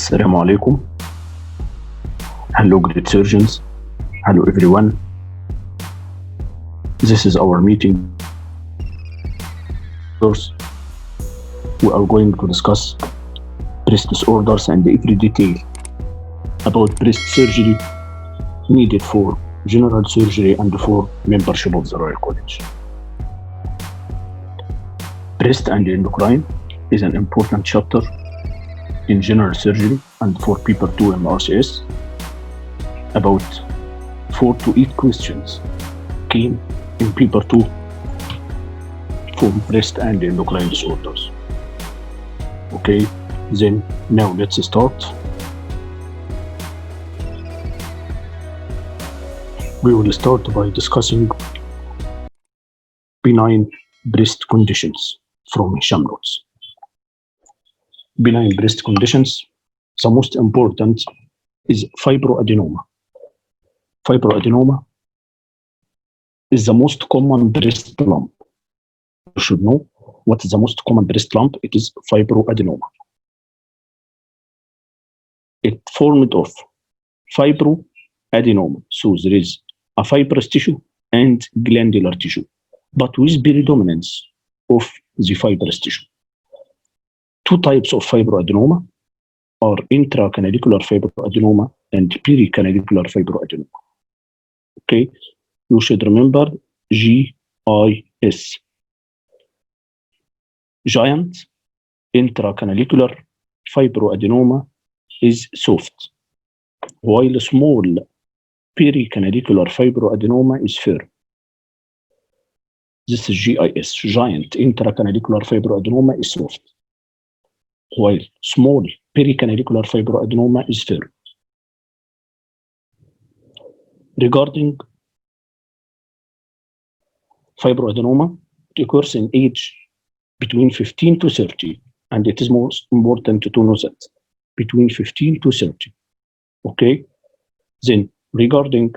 Assalamu alaikum. Hello, great surgeons. Hello, everyone. This is our meeting. We are going to discuss breast disorders and every detail about breast surgery needed for general surgery and for membership of the Royal College. Breast and endocrine is an important chapter in general surgery and for paper 2 MRCS. About 4 to 8 questions came in paper 2 for breast and endocrine disorders. Okay, then now let's start. We will start by discussing benign breast conditions from Hesham notes. Benign breast conditions, the most important is fibroadenoma. Fibroadenoma is the most common breast lump. You should know what is the most common breast lump. It is fibroadenoma. It formed of fibroadenoma. So there is a fibrous tissue and glandular tissue, but with predominance of the fibrous tissue. Two types of fibroadenoma are intracanalicular fibroadenoma and pericanalicular fibroadenoma. Okay, you should remember GIS. Giant intracanalicular fibroadenoma is soft, while small pericanalicular fibroadenoma is firm. This is GIS. Giant intracanalicular fibroadenoma is soft, while small pericanalicular fibroadenoma is firm. Regarding fibroadenoma, it occurs in age between 15 to 30, and it is most important to know that between 15 to 30. Okay, then regarding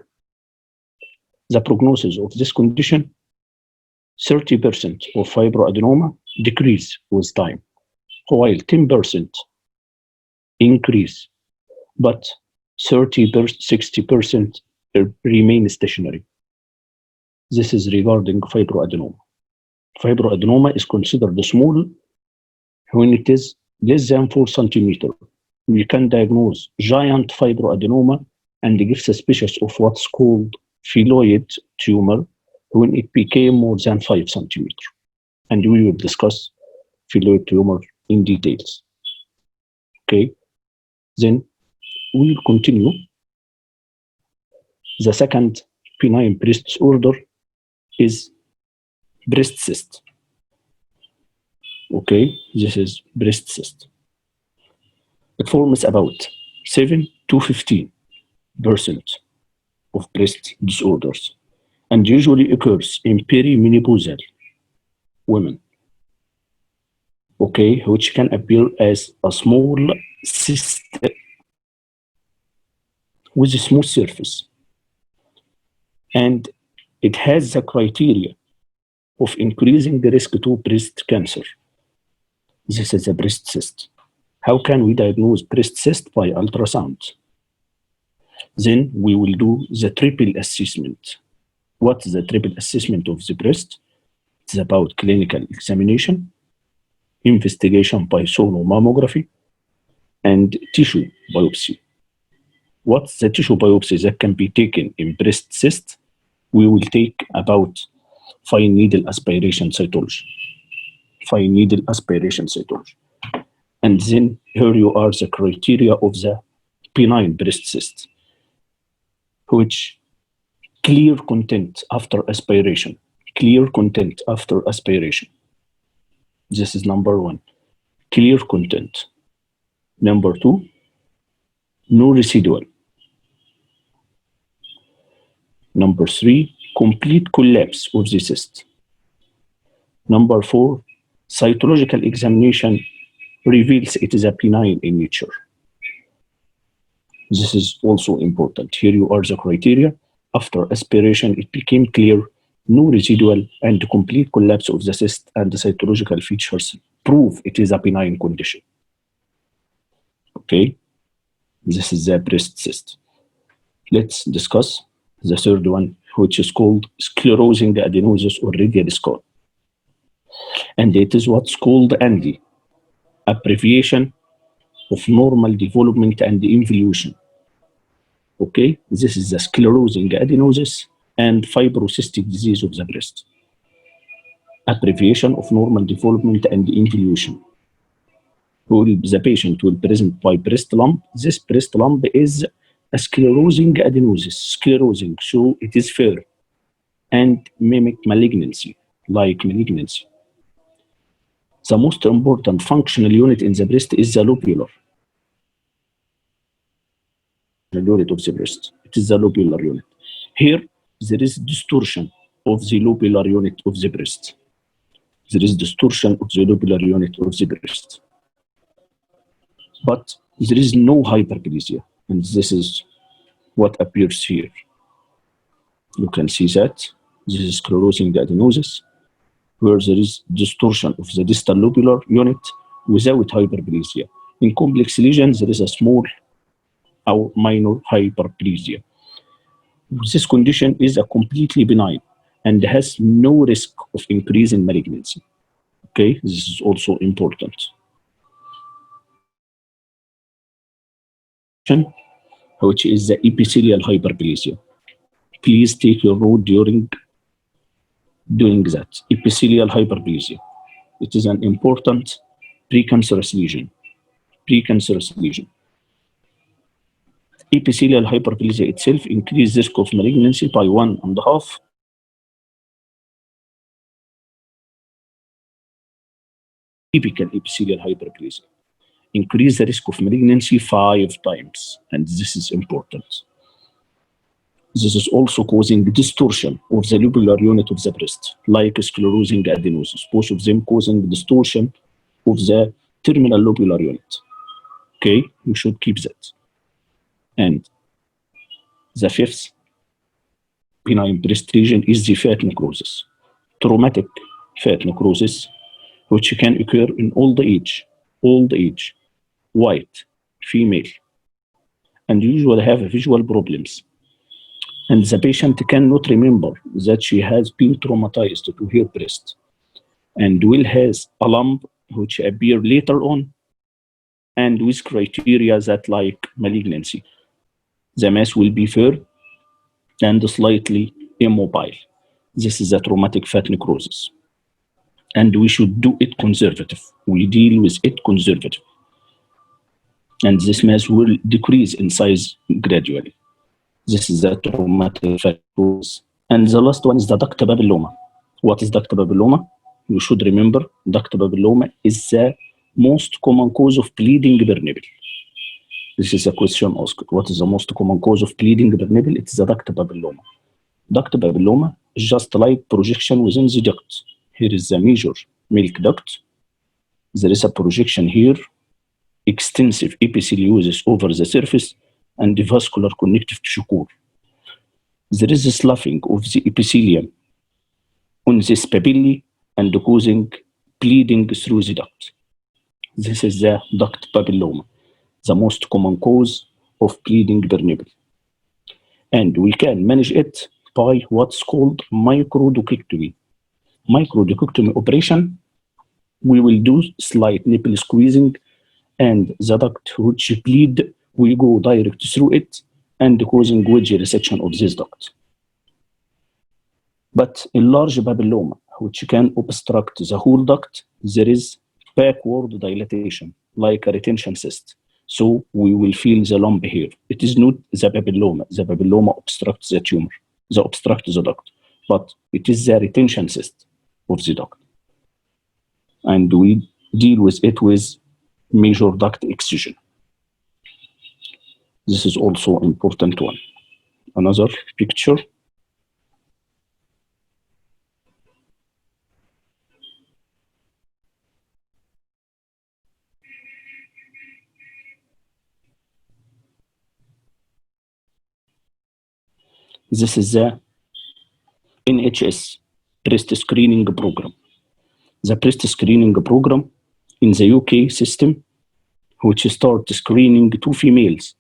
the prognosis of this condition, 30% of fibroadenoma decrease with time, while 10% increase, but 60% remain stationary. This is regarding fibroadenoma. Fibroadenoma is considered small when it is less than 4 centimeters. We can diagnose giant fibroadenoma and give suspicious of what's called phylloid tumor when it became more than 5 centimeters. And we will discuss phylloid tumor in details. Okay, then we will continue. The second benign breast disorder is breast cyst. Okay, this is breast cyst. It forms about 7 to 15% of breast disorders and usually occurs in perimenopausal women. Okay, which can appear as a small cyst with a smooth surface, and it has the criteria of increasing the risk to breast cancer. This is a breast cyst. How can we diagnose breast cyst? By ultrasound. Then we will do the triple assessment. What is the triple assessment of the breast? It's about clinical examination, investigation by sonomammography, and tissue biopsy. What's the tissue biopsy that can be taken in breast cyst? We will take about fine needle aspiration cytology. Fine needle aspiration cytology. And then here you are the criteria of the benign breast cyst, which clear content after aspiration. Clear content after aspiration. This is number 1. Clear content. Number 2, no residual. Number 3, complete collapse of the cyst. Number 4, cytological examination reveals it is a benign in nature. This is also important. Here you are the criteria. After aspiration, it became clear, no residual, and complete collapse of the cyst, and the cytological features prove it is a benign condition. Okay, This is the breast cyst. Let's discuss the third one, which is called sclerosing adenosis or radial scar. And it is what's called ANDI, abbreviation of normal development and involution. Okay, this is the sclerosing adenosis and fibrocystic disease of the breast. Abbreviation of normal development and involution. The patient will present by breast lump. This breast lump is a sclerosing adenosis, sclerosing, so it is fair and mimic malignancy, like malignancy. The most important functional unit in the breast is the lobular unit of the breast. It is the lobular unit. Here, there is distortion of the lobular unit of the breast. There is distortion of the lobular unit of the breast. But there is no hyperplasia, and this is what appears here. You can see that this is sclerosing adenosis, where there is distortion of the distal lobular unit without hyperplasia. In complex lesions, there is a small or minor hyperplasia. This condition is a completely benign and has no risk of increase in malignancy. Okay, this is also important. Which is the epithelial hyperplasia. Please take your note during doing that. Epithelial hyperplasia. It is an important precancerous lesion. Precancerous lesion. Epithelial hyperplasia itself increases risk of malignancy by 1.5. Typical epithelial hyperplasia increase the risk of malignancy 5 times, and this is important. This is also causing distortion of the lobular unit of the breast, like sclerosing adenosis, both of them causing distortion of the terminal lobular unit. Okay, we should keep that. And the fifth benign breast lesion is the fat necrosis, traumatic fat necrosis, which can occur in old age, white, female, and usually have visual problems. And the patient cannot remember that she has been traumatized to her breast, and will has a lump which appear later on, and with criteria that like malignancy. The mass will be fair and slightly immobile. This is a traumatic fat necrosis. And we should do it conservative. We deal with it conservative. And this mass will decrease in size gradually. This is the traumatic fat necrosis. And the last one is the duct papilloma. What is duct papilloma? You should remember duct papilloma is the most common cause of bleeding per nipple. This is a question asked. What is the most common cause of bleeding per nipple? It is the duct papilloma. Duct papilloma is just like projection within the duct. Here is the major milk duct. There is a projection here, extensive epitheliosis over the surface, and the vascular connective tissue core. There is a sloughing of the epithelium on this papillae and causing bleeding through the duct. This is the duct papilloma, the most common cause of bleeding per nipple. And we can manage it by what's called microdocectomy. Microdocectomy operation, we will do slight nipple squeezing, and the duct which bleed will go direct through it and causing wedge resection of this duct. But in large papilloma, which can obstruct the whole duct, there is backward dilatation, like a retention cyst. So we will feel the lump here. It is not the papilloma. The papilloma obstructs the tumor, obstructs the duct, but it is the retention cyst of the duct. And we deal with it with major duct excision. This is also important one. Another picture. This is the NHS breast screening program. The breast screening program in the UK system, which starts screening 2 females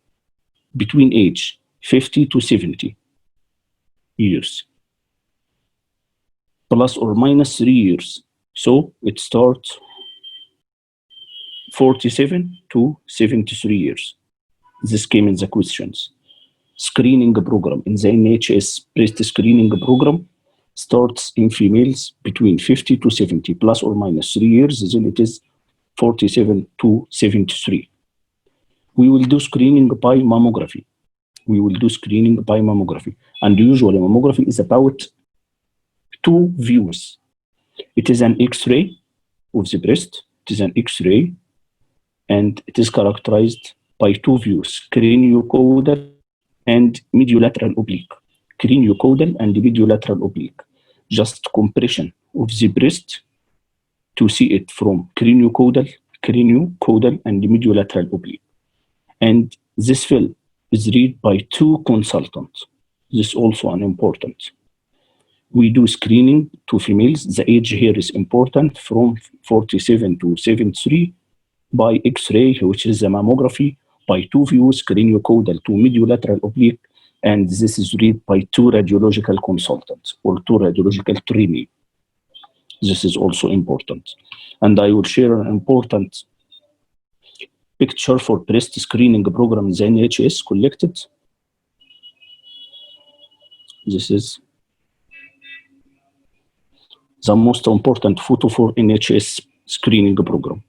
between age 50 to 70 years, plus or minus 3 years. So it starts 47 to 73 years. This came in the questions. Screening program in the NHS breast screening program starts in females between 50 to 70 plus or minus 3 years, then it is 47 to 73. We will do screening by mammography. And usually mammography is about 2 views. It is an X-ray of the breast. It is an X-ray, and it is characterized by 2 views, craniocaudal and mediolateral oblique. Craniocaudal and mediolateral oblique. Just compression of the breast to see it from craniocaudal and mediolateral oblique. And this film is read by 2 consultants. This is also an important. We do screening to females. The age here is important, from 47 to 73 by X-ray, which is a mammography, by 2 views, craniocaudal to mediolateral oblique, and this is read by 2 radiological consultants or 2 radiological trainee. This is also important. And I will share an important picture for breast screening program in the NHS collected. This is the most important photo for NHS screening program.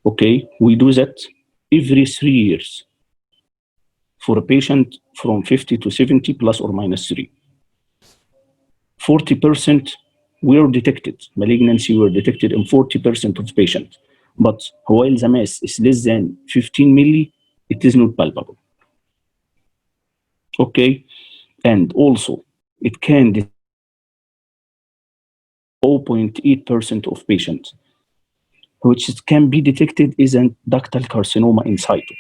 Okay, we do that every 3 years for a patient from 50 to 70 plus or minus 3. 40% were detected, malignancy were detected in 40% of patients. But while the mass is less than 15 milli, it is not palpable. Okay, and also it can detect 0.8% of patients, which can be detected is a ductal carcinoma in situ.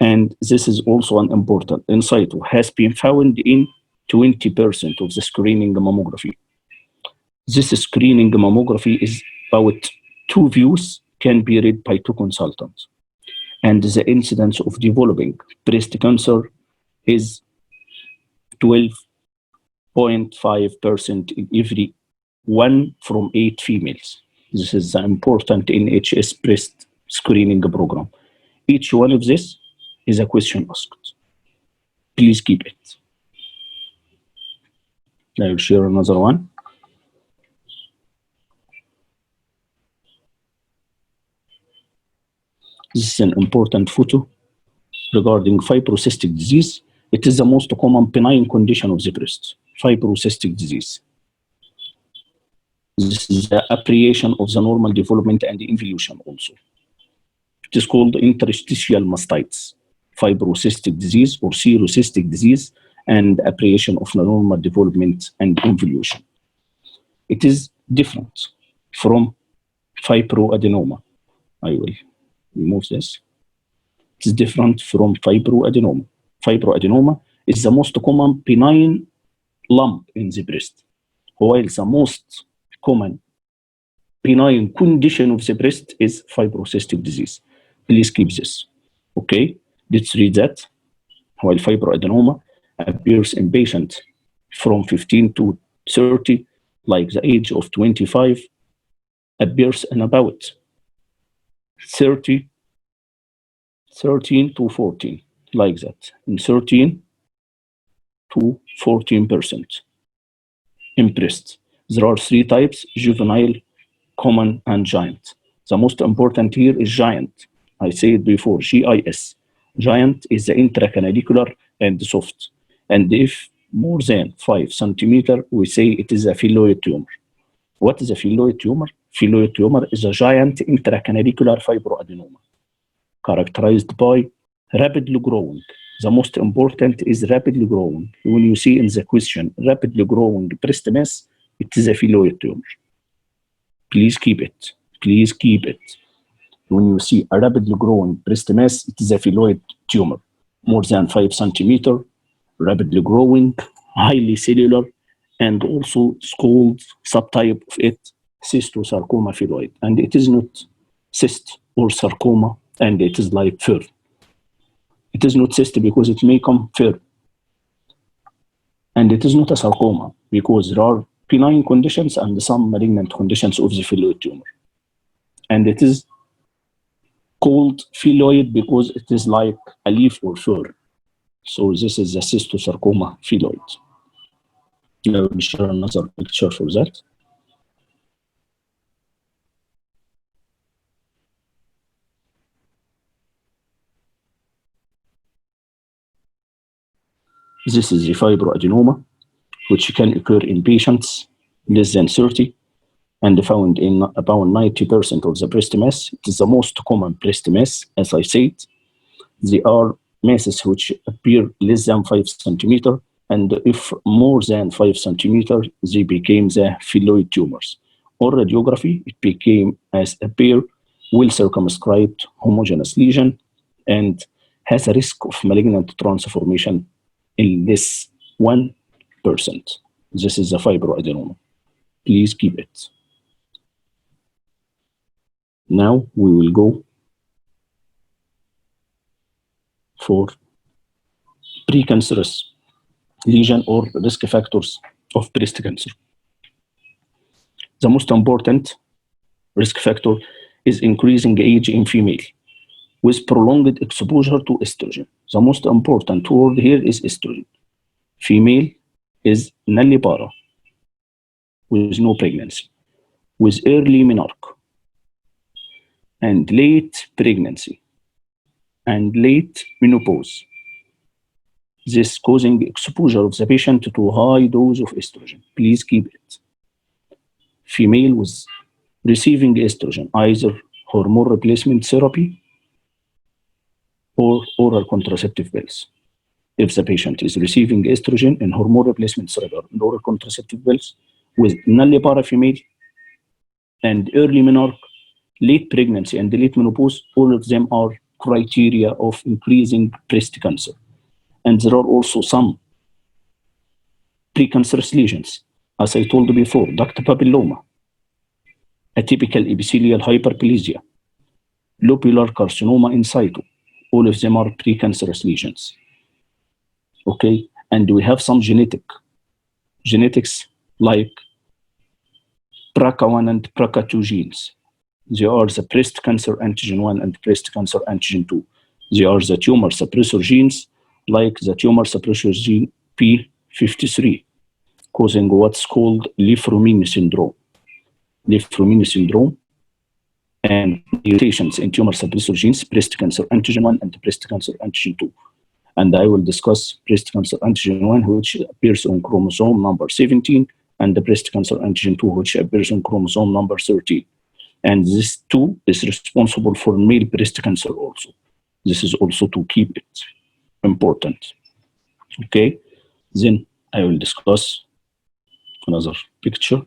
And this is also an important in situ, has been found in 20% of the screening mammography. This screening mammography is about 2 views, can be read by 2 consultants. And the incidence of developing breast cancer is 12.5% in every 1 from 8 females. This is the important NHS breast screening program. Each one of this is a question asked. Please keep it. I will share another one. This is an important photo regarding fibrocystic disease. It is the most common benign condition of the breast, fibrocystic disease. This is the abbreviation of the normal development and involution also. It is called interstitial mastites, fibrocystic disease or serocystic disease, and abbreviation of the normal development and involution. It is different from fibroadenoma. I will remove this. It is different from fibroadenoma. Fibroadenoma is the most common benign lump in the breast, while the most common benign condition of the breast is fibrocystic disease. Please keep this. Okay, let's read that. While fibroadenoma appears in patients from 15 to 30, like the age of 25, appears in about 13 to 14, like that, in 13 to 14% in breast. There are 3 types: juvenile, common, and giant. The most important here is giant. I said before, GIS. Giant is the intracanalicular and soft. And if more than 5 centimeters, we say it is a phylloid tumor. What is a phylloid tumor? Phylloid tumor is a giant intracanalicular fibroadenoma, characterized by rapidly growing. The most important is rapidly growing. When you see in the question, rapidly growing breast mass, it is a phylloid tumor. Please keep it. Please keep it. When you see a rapidly growing breast mass, it is a phylloid tumor, more than 5 centimeters, rapidly growing, highly cellular, and also it's called subtype of it, cystosarcoma phylloid. And it is not cyst or sarcoma, and it is like fur. It is not cyst because it may come firm. And it is not a sarcoma because there are benign conditions and some malignant conditions of the phylloid tumor. And it is called phylloid because it is like a leaf or fur. So this is the cystosarcoma phylloid. Now we share another picture for that. This is the fibroadenoma, which can occur in patients less than 30 and found in about 90% of the breast mass. It is the most common breast mass, as I said. They are masses which appear less than 5 centimeters, and if more than 5 centimeters, they became the phylloid tumors. On radiography, it became as a pair, well-circumscribed, homogeneous lesion, and has a risk of malignant transformation in less 1%. This is a fibroadenoma. Please keep it. Now we will go for precancerous lesion or risk factors of breast cancer. The most important risk factor is increasing age in female with prolonged exposure to estrogen. The most important word here is estrogen. Female is nullipara with no pregnancy, with early menarche and late pregnancy and late menopause. This causing exposure of the patient to high dose of estrogen. Please keep it. Female with receiving estrogen, either hormone replacement therapy or oral contraceptive pills. If the patient is receiving estrogen and hormone replacement therapy and oral contraceptive pills with nullipara female and early menarche, late pregnancy and late menopause, all of them are criteria of increasing breast cancer. And there are also some precancerous lesions, as I told before, duct papilloma, atypical epithelial hyperplasia, lobular carcinoma in situ. All of them are precancerous lesions. Okay, and we have some genetics like BRCA1 and BRCA2 genes. They are the breast cancer antigen 1 and breast cancer antigen 2. They are the tumor suppressor genes, like the tumor suppressor gene P53, causing what's called Li-Fraumeni syndrome. Li-Fraumeni syndrome and mutations in tumor suppressor genes, breast cancer antigen 1 and breast cancer antigen 2. And I will discuss breast cancer antigen 1, which appears on chromosome number 17, and the breast cancer antigen 2, which appears on chromosome number 13. And this 2 is responsible for male breast cancer also. This is also to keep it important. Okay, then I will discuss another picture.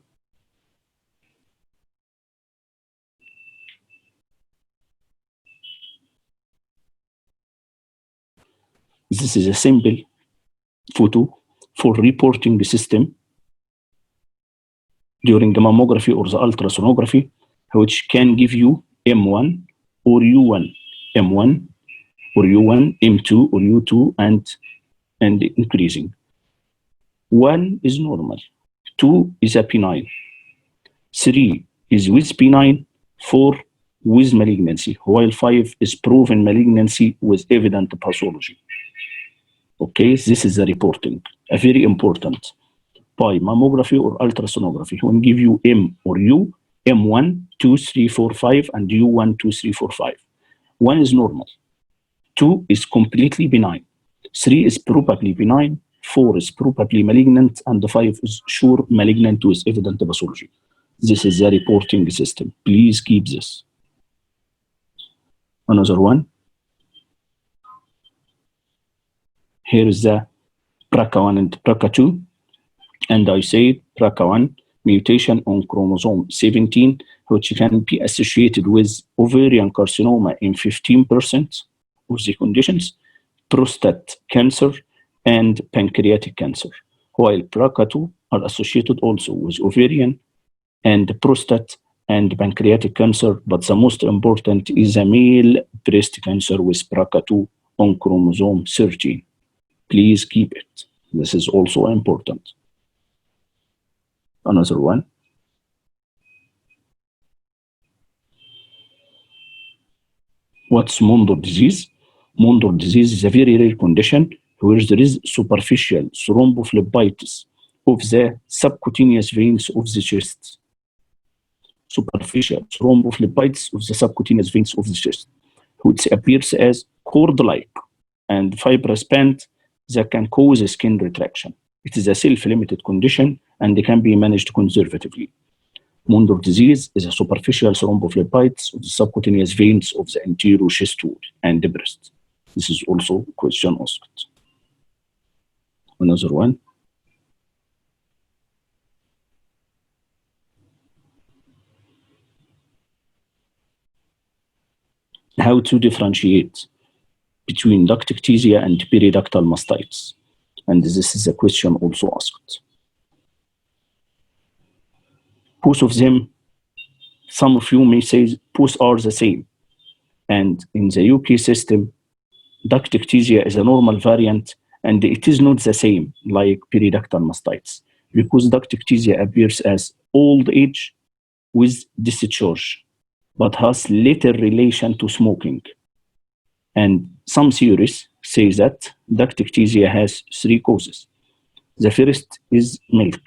This is a simple photo for reporting the system during the mammography or the ultrasonography, which can give you M1 or U1, M1 or U1, M2 or U2, and increasing. 1 is normal, 2 is a benign, 3 is with benign, 4 with malignancy, while 5 is proven malignancy with evident pathology. Okay, this is the reporting, a very important. By mammography or ultrasonography, when give you M or U, M1, 2, 3, 4, 5, and U1, 2, 3, 4, 5. 1 is normal, 2 is completely benign, 3 is probably benign, 4 is probably malignant, and 5 is sure malignant with evident pathology. This is the reporting system. Please keep this. Another one. Here is the BRCA1 and BRCA2. And I said BRCA1 mutation on chromosome 17, which can be associated with ovarian carcinoma in 15% of the conditions, prostate cancer, and pancreatic cancer, while BRCA2 are associated also with ovarian and prostate and pancreatic cancer, but the most important is a male breast cancer with BRCA2 on chromosome 13. Please keep it. This is also important. Another one. What's Mondo disease? Mondo disease is a very rare condition where there is superficial thrombophlebitis of the subcutaneous veins of the chest. Superficial thrombophlebitis of the subcutaneous veins of the chest, which appears as cord-like and fibrous band that can cause skin retraction. It is a self-limited condition and it can be managed conservatively. Mondo disease is a superficial thrombophlebitis of the subcutaneous veins of the anterior chest wall and the breast. This is also a question asked. Another one. How to differentiate between ductictesia and periductal mastites? And this is a question also asked. Both of them, some of you may say both are the same. And in the UK system, ductictesia is a normal variant and it is not the same like periductal mastites because ductictesia appears as old age with discharge but has little relation to smoking. And some theories say that ductictesia has 3 causes. The first is milk,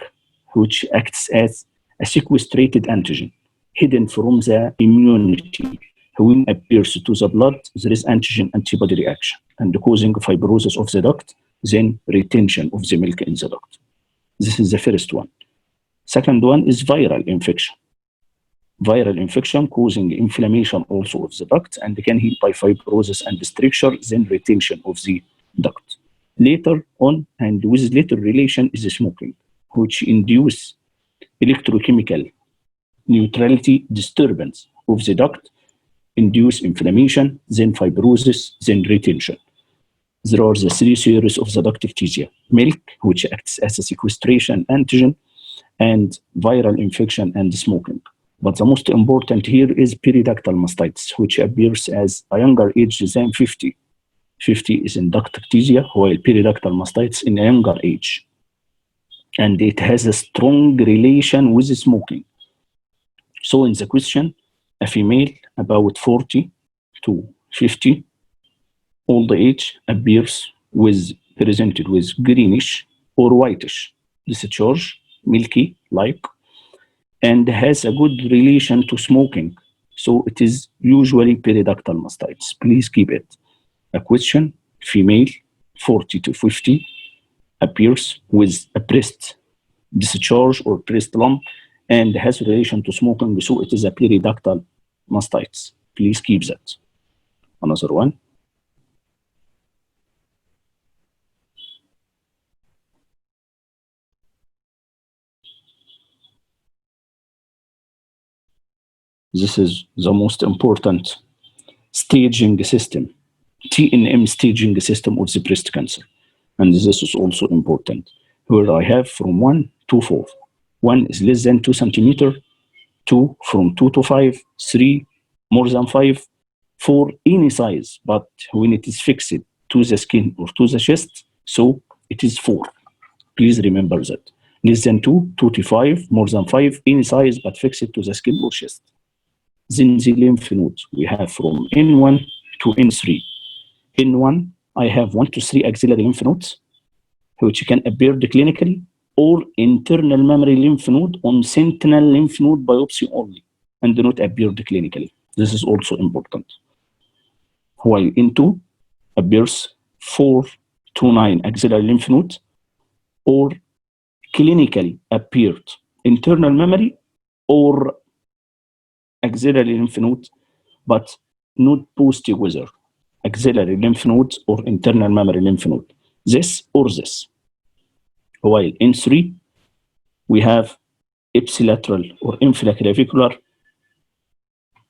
which acts as a sequestrated antigen hidden from the immunity. When it appears to the blood, there is antigen-antibody reaction and causing fibrosis of the duct, then retention of the milk in the duct. This is the first one. Second one is viral infection. Viral infection causing inflammation also of the duct and can heal by fibrosis and stricture, then retention of the duct. Later on, and with little relation, is smoking, which induce electrochemical neutrality disturbance of the duct, induce inflammation, then fibrosis, then retention. There are the 3 theories of the ductictesia: milk, which acts as a sequestration antigen, and viral infection and smoking. But the most important here is periductal mastitis, which appears as a younger age than 50. 50 is in ductictesia, while periductal mastitis in a younger age. And it has a strong relation with smoking. So in the question, a female about 40 to 50 old age appears presented with greenish or whitish discharge, milky like, and has a good relation to smoking. So it is usually periductal mastitis. Please keep it. A question, female 40 to 50 appears with a breast discharge or breast lump and has relation to smoking, so it is a periductal mastitis. Please keep that. Another one. This is the most important staging system, TNM staging system of the breast cancer. And this is also important, where I have from 1 to 4. 1 is less than 2 centimeter, 2 from 2 to 5, 3 more than 5, 4 any size, but when it is fixed to the skin or to the chest, so it is 4. Please remember that. Less than 2, 2 to 5, more than 5, any size, but fixed to the skin or chest. Then the lymph nodes, we have from N1 to N3. N1, I have 1 to 3 axillary lymph nodes, which can appear clinically, or internal mammary lymph node on sentinel lymph node biopsy only, and do not appear clinically. This is also important. While N2 appears 4 to 9 axillary lymph nodes, or clinically appeared internal mammary or axillary lymph node, but not both together, axillary lymph nodes or internal mammary lymph node, this or this. While in 3, we have ipsilateral or infraclavicular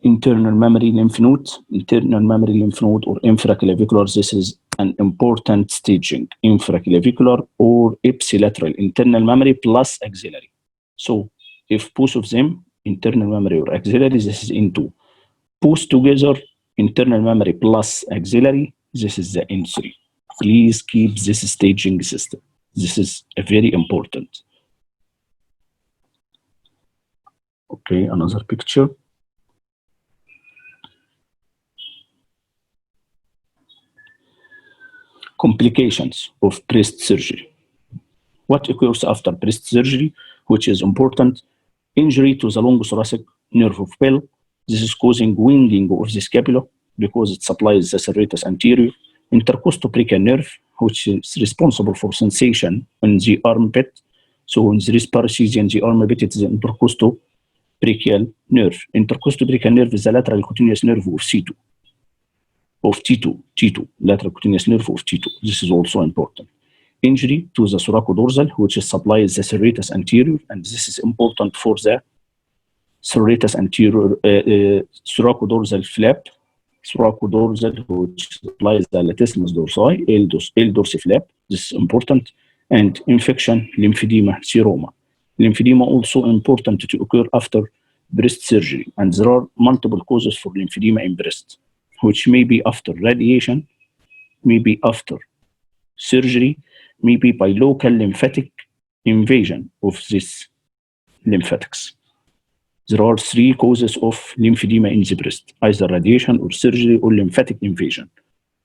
internal mammary lymph node, or infraclavicular. This is an important staging, infraclavicular or ipsilateral internal mammary plus axillary. So if both of them, internal mammary or axillary, this is N2. Both together, internal mammary plus axillary, This is the N3. Please keep this staging system. This is very important. Okay, another picture. Complications of breast surgery. What occurs after breast surgery, which is important? Injury to the long thoracic nerve of bell. This is causing winging of the scapula because it supplies the serratus anterior. Intercostobrachial nerve, which is responsible for sensation in the armpit. So when there is paresthesia in the armpit, it is the intercostobrachial nerve. Intercostobrachial nerve is the lateral cutaneous nerve of C2. Of T2, lateral cutaneous nerve of T2. This is also important. Injury to the thoracodorsal, which supplies the serratus anterior, and this is important for the serratus anterior, thoracodorsal flap, thoracodorsal, which supplies the latissimus dorsi, L dorsi flap. This is important. And infection, lymphedema, seroma. Lymphedema also important to occur after breast surgery, and there are multiple causes for lymphedema in breast, which may be after radiation, maybe after surgery, maybe by local lymphatic invasion of these lymphatics. There are three causes of lymphedema in the breast, either radiation or surgery or lymphatic invasion.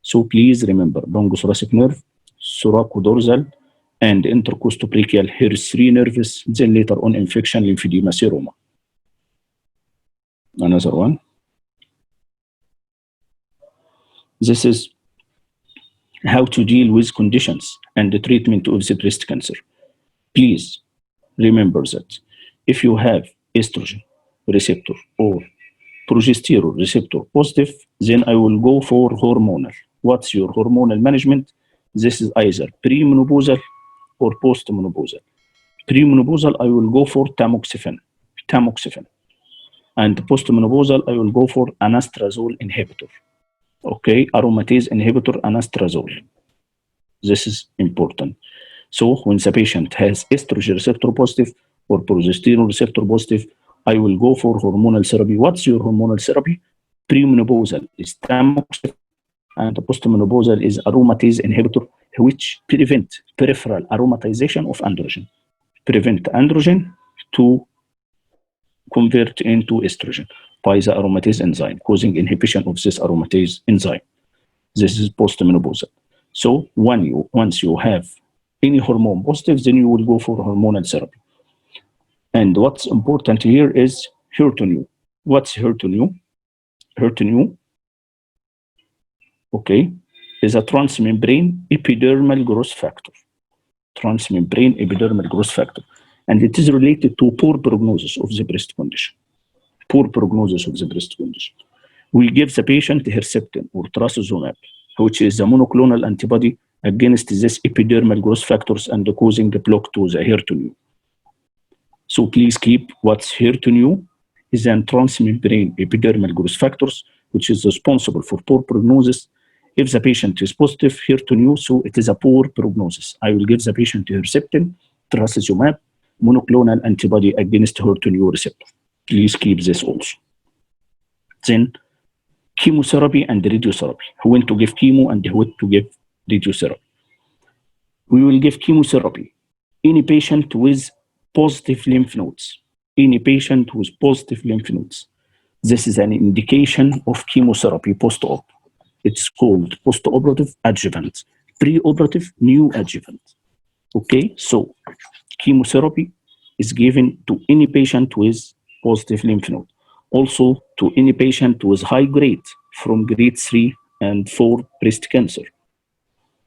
So please remember, longothoracic nerve, thoracodorsal, and intercostobrachial, here is three nerves, then later on infection, lymphedema, seroma. Another one. This is how to deal with conditions and the treatment of the breast cancer. Please remember that if you have estrogen receptor or progesterone receptor positive, then I will go for hormonal. What's your hormonal management? This is either premenopausal or postmenopausal. Premenopausal, I will go for tamoxifen. And postmenopausal, I will go for anastrozole inhibitor. Okay, aromatase inhibitor, anastrozole. This is important. So when the patient has estrogen receptor positive or progesterone receptor positive, I will go for hormonal therapy. What's your hormonal therapy? Premenopausal is tamoxifen, and postmenopausal is aromatase inhibitor, which prevent peripheral aromatization of androgen. Prevent androgen to convert into estrogen by the aromatase enzyme, causing inhibition of this aromatase enzyme. This is postmenopausal. So once you have any hormone positive, then you will go for hormonal therapy. And what's important here is HER2/neu. What's HER2/neu? HER2/neu, okay, is a transmembrane epidermal growth factor. Transmembrane epidermal growth factor. And it is related to poor prognosis of the breast condition. Poor prognosis of the breast condition. We give the patient Herceptin or trastuzumab, which is a monoclonal antibody against these epidermal growth factors and causing a block to the HER2/neu. So please keep what's HER2/neu is an transmembrane epidermal growth factors, which is responsible for poor prognosis. If the patient is positive HER2/neu, so it is a poor prognosis. I will give the patient Herceptin, trastuzumab, monoclonal antibody against HER2/neu receptor. Please keep this also. Then chemotherapy and radiotherapy. When to give chemo and when to give radiotherapy. We will give chemotherapy. Any patient with positive lymph nodes. Any patient with positive lymph nodes. This is an indication of chemotherapy post-op. It's called post-operative adjuvant. Pre-operative neoadjuvant. Okay, so chemotherapy is given to any patient with positive lymph node. Also to any patient with high grade from grade 3 and 4 breast cancer.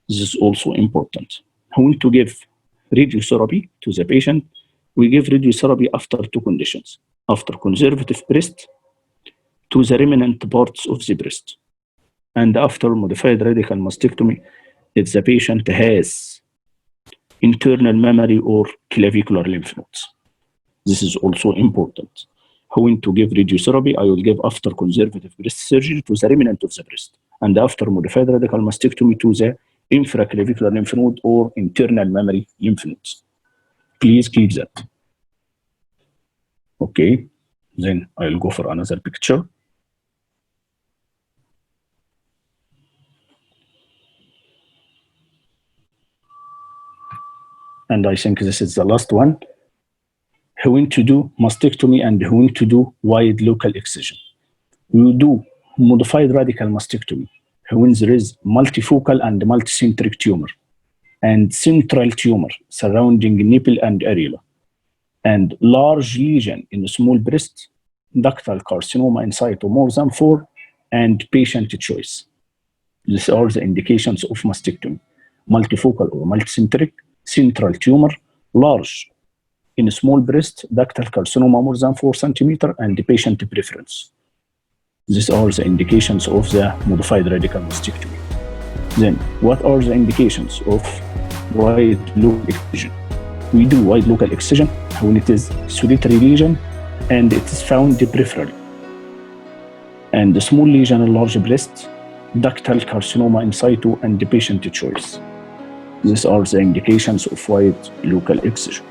This is also important. When to give radiotherapy to the patient, we give radiotherapy after two conditions. After conservative breast to the remnant parts of the breast. And after modified radical mastectomy, if the patient has internal mammary or clavicular lymph nodes. This is also important. When to give radiotherapy, I will give after conservative breast surgery to the remnant of the breast, and after modified radical mastectomy to the infraclavicular lymph node or internal mammary lymph nodes. Please keep that. Okay, then I'll go for another picture. and I think this is the last one, when to do mastectomy and when to do wide local excision. We do modified radical mastectomy when there is multifocal and multicentric tumor and central tumor surrounding nipple and areola, and large lesion in small breast, ductal carcinoma in situ more than 4, and patient choice. These are the indications of mastectomy: multifocal or multicentric, central tumor, large in small breast, ductal carcinoma more than 4 centimeter, and the patient preference. These are the indications of the modified radical mastectomy. Then, what are the indications of wide local excision? We do wide local excision when it is solitary lesion and it is found peripheral, and the small lesion in large breast, ductal carcinoma in situ, and the patient choice. These are the indications of wide local excision.